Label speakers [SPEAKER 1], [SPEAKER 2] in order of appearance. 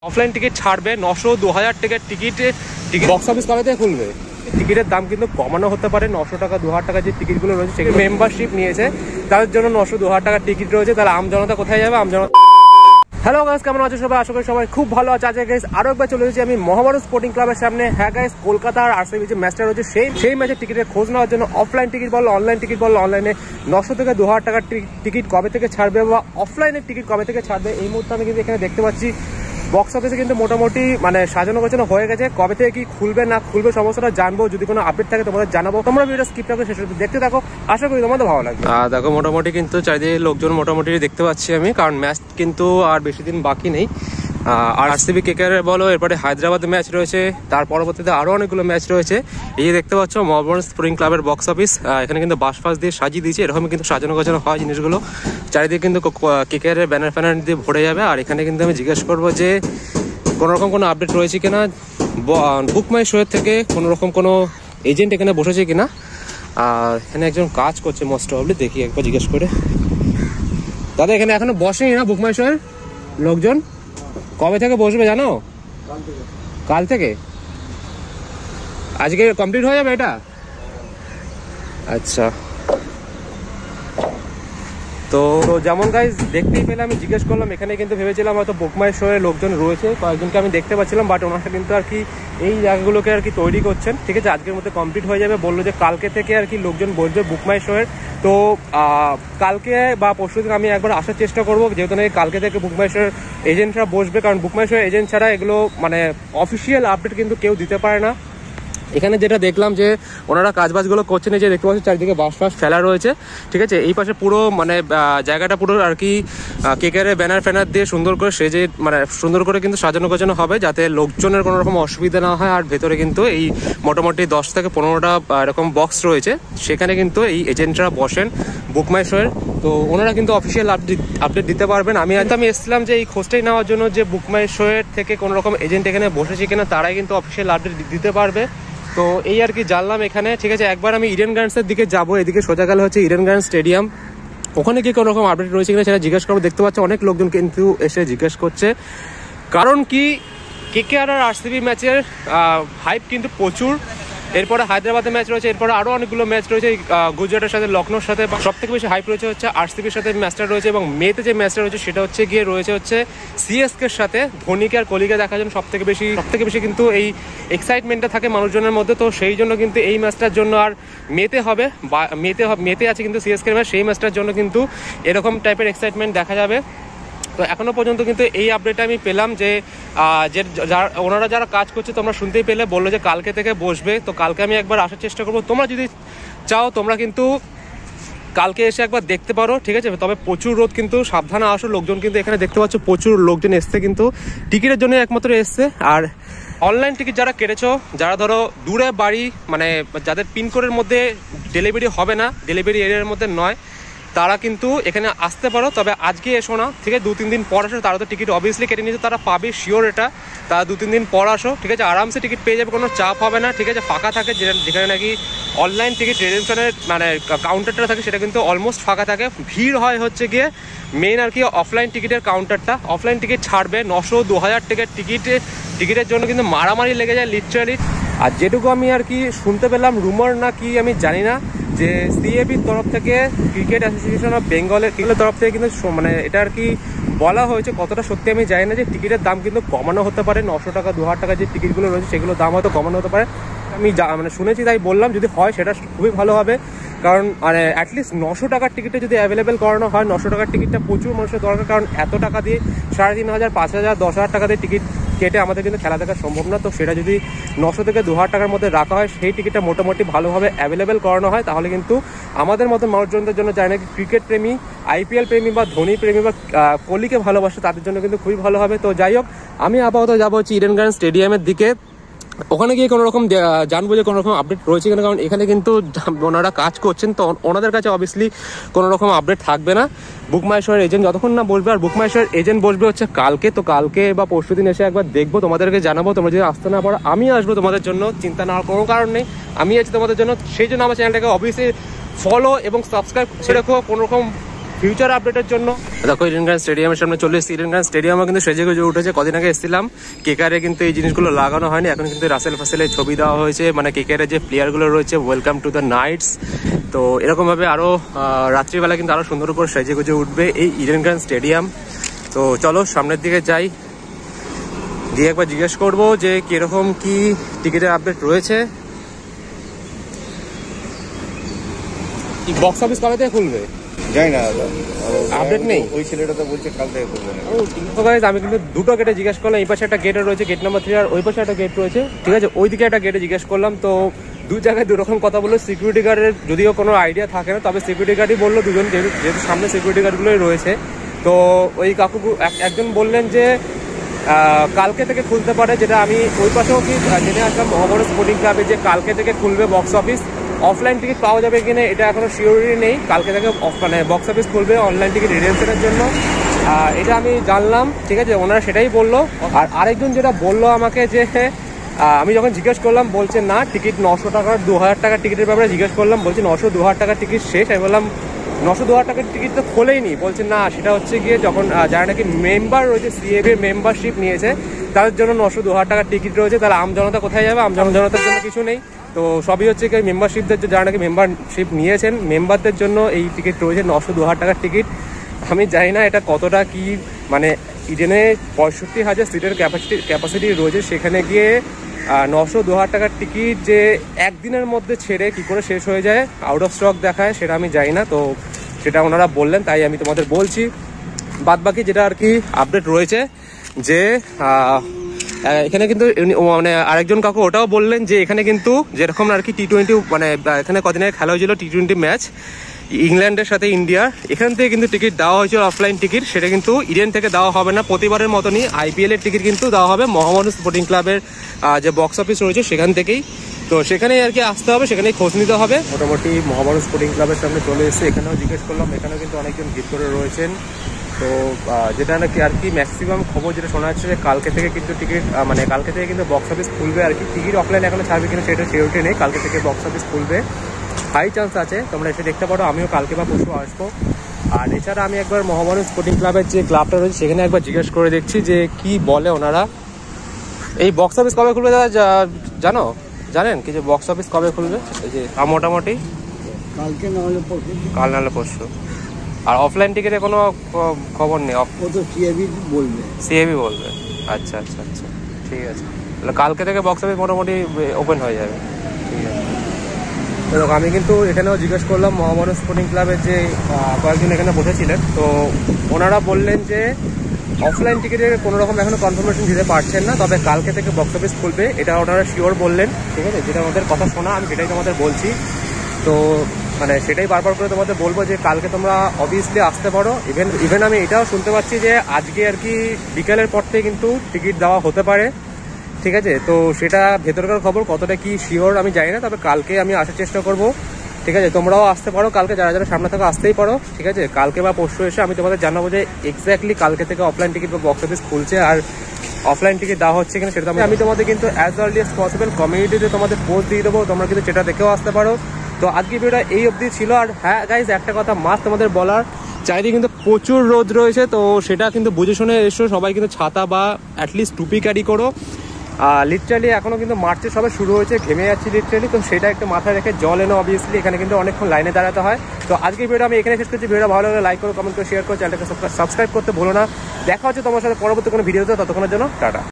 [SPEAKER 1] Offline ticket ছাড়বে 900-2000 টাকার ticket box office কবে থেকে খুলবে। টিকিটের দাম কিন্তু কমানো হতে পারে, 900 টাকা 2000 টাকা যে টিকিটগুলো রয়েছে সেগুলো মেম্বারশিপ নিয়েছে তাদের জন্য 900-2000 টাকার টিকিট রয়েছে। তাহলে আমজনতা কোথায় যাবে? আমজনতা। হ্যালো গাইস, কেমন আছো সবাই? আশা করি সবাই খুব ভালো আছে। আজকে গাইস আরো একবার চলে এসেছি আমি মহাভারত স্পোর্টিং ক্লাবের সামনে। হ্যাঁ গাইস, কলকাতার আরসিবি যে ম্যাচটা রয়েছে সেই ম্যাচের টিকিটের খোঁজ নেওয়ার জন্য অফলাইন টিকিট বলো অনলাইন টিকিট বলো, অনলাইনে 900 থেকে 2000 টাকার টিকিট কবে থেকে ছাড়বে বা অফলাইনের টিকিট কবে থেকে ছাড়বে এই মুহূর্তে আমি কিন্তু এখানে দেখতে পাচ্ছি বক্স অফিসে কিন্তু মোটামুটি মানে সাজানো গোছানো হয়ে গেছে। কবে থেকে কি খুলবে না খুলবে সমস্যাটা জানবো, যদি কোনো আপডেট থাকে তোমাদের জানাবো। তোমরা ভিডিওটা স্কিপ করে শেষ পর্যন্ত দেখতে থাকো, আশা করি তোমাদের ভালো লাগবে। দেখো মোটামুটি কিন্তু চারিদিকে লোকজন মোটামুটি দেখতে পাচ্ছি আমি, কারণ ম্যাচ কিন্তু আর বেশি দিন বাকি নেই। আর আরসিবি কেকেআর বলো, এরপরে হায়দ্রাবাদে ম্যাচ রয়েছে, তার পরবর্তীতে আরও অনেকগুলো ম্যাচ রয়েছে। এই দেখতে পাচ্ছ মহাভারত স্পোর্টিং ক্লাবের বক্স অফিস, এখানে কিন্তু বাস ফাস দিয়ে সাজিয়ে দিয়েছে, এরকম কিন্তু সাজানো গোছানো হয় জিনিসগুলো। চারিদিকে কিন্তু কেকেআর ব্যানার ফ্যানার দিয়ে ভরে যাবে। আর এখানে কিন্তু আমি জিজ্ঞেস করবো যে কোনোরকম কোনো আপডেট রয়েছে কিনা, বুক মাই শোয়ের থেকে কোনোরকম কোনো এজেন্ট এখানে বসেছে কিনা। আর এখানে একজন কাজ করছে মোস্ট প্রবাবলি, দেখি একবার জিজ্ঞেস করে। দাদা এখানে এখনো বসেনি না বুক মাই শোয়ের লোকজন? কবে থেকে বসবে জানো? কাল থেকে। আজকে কমপ্লিট হয়ে যাবে এটা? আচ্ছা, তো যেমন গাইজ দেখতেই পেলে আমি জিজ্ঞেস করলাম, এখানে কিন্তু ভেবেছিলাম হয়তো বুক মাই শোয়ে লোকজন রয়েছে, কয়েকজনকে আমি দেখতে পাচ্ছিলাম, বাট ওনারা কিন্তু আর কি এই জায়গাগুলোকে আর কি তৈরি করছেন। ঠিক আছে, আজকের মধ্যে কমপ্লিট হয়ে যাবে। বললো যে কালকে থেকে আর কি লোকজন বসবে বুক মাই শোয়ের। তো কালকে বা পরশু দিন আমি একবার আসার চেষ্টা করবো, যেহেতু নাকি কালকে থেকে বুক মাই শোয়ের এজেন্টরা বসবে, কারণ বুক মাই শোয়ের এজেন্ট ছাড়া এগুলো মানে অফিসিয়াল আপডেট কিন্তু কেউ দিতে পারে না। এখানে যেটা দেখলাম যে ওনারা কাজবাজগুলো করছেন, এই যে দেখতে পাচ্ছি চারিদিকে বাস ফাস ফেলা রয়েছে। ঠিক আছে, এই পাশে পুরো মানে জায়গাটা পুরো আর কি কেকেআর ব্যানার ফ্যানার দিয়ে সুন্দর করে সেজে মানে সুন্দর করে কিন্তু সাজানো গোছানো হবে, যাতে লোকজনের কোনো রকম অসুবিধা না হয়। আর ভেতরে কিন্তু এই মোটামুটি 10 থেকে 15টা এরকম বক্স রয়েছে, সেখানে কিন্তু এই এজেন্টরা বসেন বুক মাই শোয়ের। তো ওনারা কিন্তু অফিসিয়াল আপডেট দিতে পারবেন। আমি এসেছিলাম যে এই খোঁজটাই নেওয়ার জন্য যে বুক মাই শোয়ের থেকে কোনো রকম এজেন্ট এখানে বসেছে কিনা, তারাই কিন্তু অফিসিয়াল আপডেট দিতে পারবে। তো এই আর কি জানলাম এখানে। ঠিক আছে, একবার আমি ইডেন গার্ডেন্সের দিকে যাবো, এদিকে সোজা গেলে হচ্ছে ইডেন গার্ডেন্স স্টেডিয়াম, ওখানে কি কোনো রকম আপডেট রয়েছে কিনা সেটা জিজ্ঞেস করবো। দেখতে পাচ্ছি অনেক লোকজন কিন্তু এসে জিজ্ঞেস করছে, কারণ কি কেকেআর আর আরসিবি ম্যাচের হাইপ কিন্তু প্রচুর। এরপরে হায়দ্রাবাদে ম্যাচ রয়েছে, এরপরে আরও অনেকগুলো ম্যাচ রয়েছে, গুজরাটের সাথে লখনৌর সাথে। সব থেকে বেশি হাইপ রয়েছে হচ্ছে আরসিবির সাথে ম্যাচটা রয়েছে, এবং মেতে যে ম্যাচটা রয়েছে সেটা হচ্ছে গিয়ে রয়েছে হচ্ছে সিএসকের সাথে। ধোনিকে আর কোহলিকে দেখার জন্য সব থেকে বেশি কিন্তু এই এক্সাইটমেন্টটা থাকে মানুষজনের মধ্যে। তো সেই জন্য কিন্তু এই ম্যাচটার জন্য আর মেতে হবে, মেতে আছে কিন্তু সিএসকের ম্যাচ, সেই ম্যাচটার জন্য কিন্তু এরকম টাইপের এক্সাইটমেন্ট দেখা যাবে। তো এখনো পর্যন্ত কিন্তু এই আপডেটটা আমি পেলাম যে ওনারা যারা কাজ করছে তোমরা শুনতেই পেলে, বললো যে কালকে থেকে বসবে। তো কালকে আমি একবার আসার চেষ্টা করবো। তোমরা যদি চাও তোমরা কিন্তু কালকে এসে একবার দেখতে পারো। ঠিক আছে, তবে প্রচুর রোদ, কিন্তু সাবধানে আসো। লোকজন কিন্তু এখানে দেখতে পাচ্ছ প্রচুর লোকজন এসছে, কিন্তু টিকিটের জন্য একমাত্র এসছে। আর অনলাইন টিকিট যারা কেটেছো, যারা ধরো দূরে বাড়ি, মানে যাদের পিনকোডের মধ্যে ডেলিভারি হবে না, ডেলিভারি এরিয়ার মধ্যে নয়, তারা কিন্তু এখানে আসতে পারো। তবে আজকে এসো না, ঠিক আছে, 2-3 দিন পর আসো। তারা তো টিকিট অবভিয়াসলি কেটে নিয়েছে, তারা পাবে শিওর এটা। তারা 2-3 দিন পর আসো, ঠিক আছে, আরামসে টিকিট পেয়ে যাবে, কোনো চাপ হবে না। ঠিক আছে, ফাঁকা থাকে, যেখানে নাকি অনলাইন টিকিট রিডেমশনের মানে কাউন্টারটা থাকে সেটা কিন্তু অলমোস্ট ফাঁকা থাকে। ভিড় হয় হচ্ছে গিয়ে মেন আর কি অফলাইন টিকিটের কাউন্টারটা। অফলাইন টিকিট ছাড়বে 900-2000 টাকার টিকিটের জন্য কিন্তু মারামারি লেগে যায় লিটারালি। আর যেটুকু আমি আর কি শুনতে পেলাম, রুমার না কি আমি জানি না, যে সিএবির তরফ থেকে, ক্রিকেট অ্যাসোসিয়েশন অফ বেঙ্গলের তরফ থেকে কিন্তু মানে এটা আর কি বলা হয়েছে, কতটা সত্যি আমি জানি না, যে টিকিটের দাম কিন্তু কমানো হতে পারে। 900 টাকা 2000 টাকা যে টিকিটগুলো রয়েছে সেগুলোর দাম হয়তো কমানো হতে পারে। আমি মানে শুনেছি, তাই বললাম, যদি হয় সেটা খুবই ভালো হবে। কারণ মানে অ্যাটলিস্ট 900 টাকার টিকিটে যদি অ্যাভেলেবেল করানো হয়, 900 টাকার টিকিটটা প্রচুর মানুষের দরকার। কারণ এত টাকা দিয়ে 3500, 5000, 10,000 টাকা দিয়ে টিকিট কেটে আমাদের কিন্তু খেলা দেখা সম্ভব না। তো সেটা যদি 900 থেকে 2000 টাকার মধ্যে রাখা হয়, সেই টিকিটটা মোটামুটি ভালোভাবে অ্যাভেলেবেল করানো হয়, তাহলে কিন্তু আমাদের মতো মানুষজনদের জন্য, যারা নাকি ক্রিকেট প্রেমী, আইপিএল প্রেমী বা ধোনি প্রেমী বা কোহলিকে ভালোবাসে, তাদের জন্য কিন্তু খুবই ভালো হবে। তো যাই হোক, আমি আপাতত যাবো হচ্ছে ইডেন গার্ডেন্স স্টেডিয়ামের দিকে। ওখানে গিয়ে কোনো রকম জানবো যে কোনো রকম আপডেট রয়েছে কিনা, কারণ এখানে কিন্তু ওনারা কাজ করছেন, তো ওনাদের কাছে অবভিয়াসলি কোনো রকম আপডেট থাকবে না। বুক মাই শোয়ের এজেন্ট যতক্ষণ না বসবে, আর বুক মাই শোয়ের এজেন্ট বসবে হচ্ছে কালকে। তো কালকে বা পরশু দিন এসে একবার দেখবো, তোমাদেরকে জানাবো। তোমরা যদি আসতে না পারো, আমি আসবো তোমাদের জন্য, চিন্তা নেওয়ার কোনো কারণ নেই, আমি আছি তোমাদের জন্য। সেই জন্য আমার চ্যানেলটাকে অবভিয়াসলি ফলো এবং সাবস্ক্রাইব করে রাখো। কোনো রকম ফিউচার আপডেটের জন্য। দেখো ইডেন গার্ডেন্স স্টেডিয়ামের সামনে চলে এসেছি। ইডেন গার্ডেন্স স্টেডিয়ামে কিন্তু সেজে গুজে উঠেছে। কদিন আগে এসেছিলাম, কেকারে কিন্তু এই জিনিসগুলো লাগানো হয়নি, এখন কিন্তু রাসেল ফাসেলের ছবি দেওয়া হয়েছে, মানে কেকারের যে প্লেয়ারগুলো রয়েছে, ওয়েলকাম টু দ্য নাইটস। তো এরকমভাবে আরও রাত্রিবেলা কিন্তু আরও সুন্দর করে সেজে গুজে উঠবে এই ইডেন গার্ডেন্স স্টেডিয়াম। তো চলো সামনের দিকে যাই, দিয়ে একবার জিজ্ঞেস করবো যে কিরকম কি টিকিটের আপডেট রয়েছে। বক্স অফিস কবে থেকে খুলবে
[SPEAKER 2] যাই না,
[SPEAKER 1] আপডেট নেই।
[SPEAKER 2] ওই ছেলেটা তো বলছে কাল থেকে খুলবে না।
[SPEAKER 1] আমি কিন্তু দুটো গেটে জিজ্ঞেস করলাম, এই পাশে একটা গেট রয়েছে, গেট নাম্বার 3, আর ওই পাশে একটা গেট রয়েছে, ঠিক আছে। ওইদিকে একটা গেটে জিজ্ঞেস করলাম, তো দু জায়গায় দুরকম কথা বললো। সিকিউরিটি গার্ডের যদিও কোনো আইডিয়া থাকে না, তবে সিকিউরিটি গার্ডই বললো দুজন, যেহেতু সামনে সিকিউরিটি গার্ডগুলোই রয়েছে। তো ওই কাকু একজন বললেন যে কালকে থেকে খুলতে পারে, যেটা আমি ওই পাশেও কি জেনে আসলাম মহাবড় স্পোর্টিং ক্লাবে যে কালকে থেকে খুলবে বক্স অফিস। অফলাইন টিকিট পাওয়া যাবে কিনা এটা এখনো শিওরিটি নেই, কালকে থেকে মানে বক্স অফিস খুলবে অনলাইন টিকিট রিডেমশনের জন্য, এটা আমি জানলাম, ঠিক আছে। ওনারা সেটাই বললো। আর আরেকজন যেটা বললো আমাকে যে আমি যখন জিজ্ঞেস করলাম বলছে না, টিকিট 900 টাকার 2000 টাকার টিকিটের ব্যাপারে জিজ্ঞেস করলাম, বলছে 900-2000 টাকার টিকিট শেষ। আমি বললাম 900-2000 টাকার টিকিট তো খোলেইনি। বলছে না, সেটা হচ্ছে গিয়ে যখন যারা নাকি মেম্বার রয়েছে, সিএবি মেম্বারশিপ নিয়েছে, তাদের জন্য 900-2000 টাকার টিকিট রয়েছে। তাহলে আমজনতা কোথায় যাবে? আমজনতার জন্য কিছু নেই। তো সবই হচ্ছে কি মেম্বারশিপদের, যারা নাকি মেম্বারশিপ নিয়েছেন, মেম্বারদের জন্য এই টিকিট রয়েছে 900-2000 টাকার টিকিট। আমি জানি না এটা কতটা কি, মানে ইডেনে 65,000 সিটের ক্যাপাসিটি রয়েছে, সেখানে গিয়ে 900-2000 টাকার টিকিট যে একদিনের মধ্যে ছেড়ে কি করে শেষ হয়ে যায়, আউট অফ স্টক দেখায়, সেটা আমি জানি না। তো সেটা ওনারা বললেন, তাই আমি তোমাদের বলছি। বাদ বাকি যেটা আর কি আপডেট রয়েছে যে এখানে কিন্তু মানে আরেকজন কাকু ওটাও বললেন যে এখানে কিন্তু যেরকম আর কি T20, মানে এখানে কদিন আগে খেলা হয়েছিল T20 ম্যাচ ইংল্যান্ডের সাথে ইন্ডিয়ার, এখান থেকে কিন্তু টিকিট দেওয়া হয়েছিল অফলাইন টিকিট, সেটা কিন্তু ইডেন থেকে দেওয়া হবে না। প্রতিবারের মতনই IPL এর টিকিট কিন্তু দেওয়া হবে মহামানব স্পোর্টিং ক্লাবের যে বক্স অফিস রয়েছে সেখান থেকেই। তো সেখানেই আর কি আসতে হবে, সেখানেই খোঁজ নিতে হবে। মোটামুটি মহামানব স্পোর্টিং ক্লাবের সামনে চলে এসেছে, এখানেও জিজ্ঞেস করলাম, এখানেও কিন্তু অনেকজন ভিড় করে রয়েছেন। তো যেটা নাকি আর কি ম্যাক্সিমাম খবর যেটা শোনা যাচ্ছে যে কালকে থেকে কিন্তু টিকিট, মানে কালকে থেকে কিন্তু বক্স অফিস খুলবে আর কি। টিকিট অফলাইন এখনো ছাড়বে কিনা সেটা সিওরিটি নেই, কালকে থেকে বক্স অফিস খুলবে, হাই চান্স আছে। তোমরা এসে দেখতে পারো, আমিও কালকে বা পরশু আসবো। আর এছাড়া আমি একবার মহামানব স্পোর্টিং ক্লাবের যে ক্লাবটা রয়েছে সেখানে একবার জিজ্ঞেস করে দেখছি যে কি বলে ওনারা। এই বক্স অফিস কবে খুলবে দাদা জানেন কি, যে বক্স অফিস কবে খুলবে? এই যে মোটামুটি
[SPEAKER 2] কালকে না হলে পরশু।
[SPEAKER 1] কাল না হলে পরশু। আর অফলাইন টিকিটে কোনো খবর নেই? সিএবি বলবে। আচ্ছা আচ্ছা আচ্ছা, ঠিক আছে। তাহলে কালকে থেকে বক্স অফিস মোটামুটি ওপেন হয়ে যাবে, ঠিক আছে। দেখো আমি কিন্তু এখানেও জিজ্ঞেস করলাম মহামানব স্পোর্টিং ক্লাবের যে কয়েকজন এখানে বসেছিলেন, তো ওনারা বললেন যে অফলাইন টিকিটের কোনো রকম এখনো কনফার্মেশন দিতে পারছেন না, তবে কালকে থেকে বক্স অফিস খুলবে, এটা ওনারা শিওর বললেন, ঠিক আছে। যেটা আমাদের কথা শোনা, আমি সেটাই তোমাদের বলছি। তো মানে সেটাই বারবার করে তোমাদের বলবো যে কালকে তোমরা অবভিয়াসলি আসতে পারো। ইভেন আমি এটাও শুনতে পাচ্ছি যে আজকে আর কি বিকেলের পর থেকে কিন্তু টিকিট দেওয়া হতে পারে, ঠিক আছে। তো সেটা ভেতরকার খবর, কতটা কি শিওর আমি জানি না, তবে কালকে আমি আসার চেষ্টা করব, ঠিক আছে। তোমরাও আসতে পারো কালকে, যারা যারা সামনে থেকে আসতেই পারো, ঠিক আছে। কালকে বা পরশু এসে আমি তোমাদের জানাবো যে এক্স্যাক্টলি কালকে থেকে অফলাইন টিকিট বা বক্স অফিস খুলছে, আর অফলাইন টিকিট দেওয়া হচ্ছে কিনা সেটা আমি তোমাদের কিন্তু অ্যাজ আর্লি অ্যাজ পসিবল কমিউনিটিতে তোমাদের পোস্ট দিয়ে দেবো, তোমরা কিন্তু সেটা দেখেও আসতে পারো। তো আজকে ভিডিওটা এই অবধি ছিল। আর হ্যাঁ গাইজ, একটা কথা মাস্ট তোমাদের বলার, চারিদিকে কিন্তু প্রচুর রোদ রয়েছে, তো সেটা কিন্তু বুঝে শুনে এসো, সবাই কিন্তু ছাতা বা অ্যাটলিস্ট টুপি ক্যারি করো। লিটারালি এখনও কিন্তু মার্চে সবে শুরু হয়েছে, ঘেমে যাচ্ছি লিটারালি, তো সেটা একটু মাথায় রেখে জল এনো, অবভিয়াসলি এখানে কিন্তু অনেকক্ষণ লাইনে দাঁড়াতে হয়। তো আজকে ভিডিও আমি এখানে শেষ করছি। ভিডিও ভালো লাগলে লাইক করো, কমেন্ট করো, শেয়ার করো, চ্যানেলটাকে সাবস্ক্রাইব করতে ভুলো না। দেখা হচ্ছে তোমার সাথে পরবর্তী কোনো ভিডিওতে, ততক্ষণের জন্য টাটা।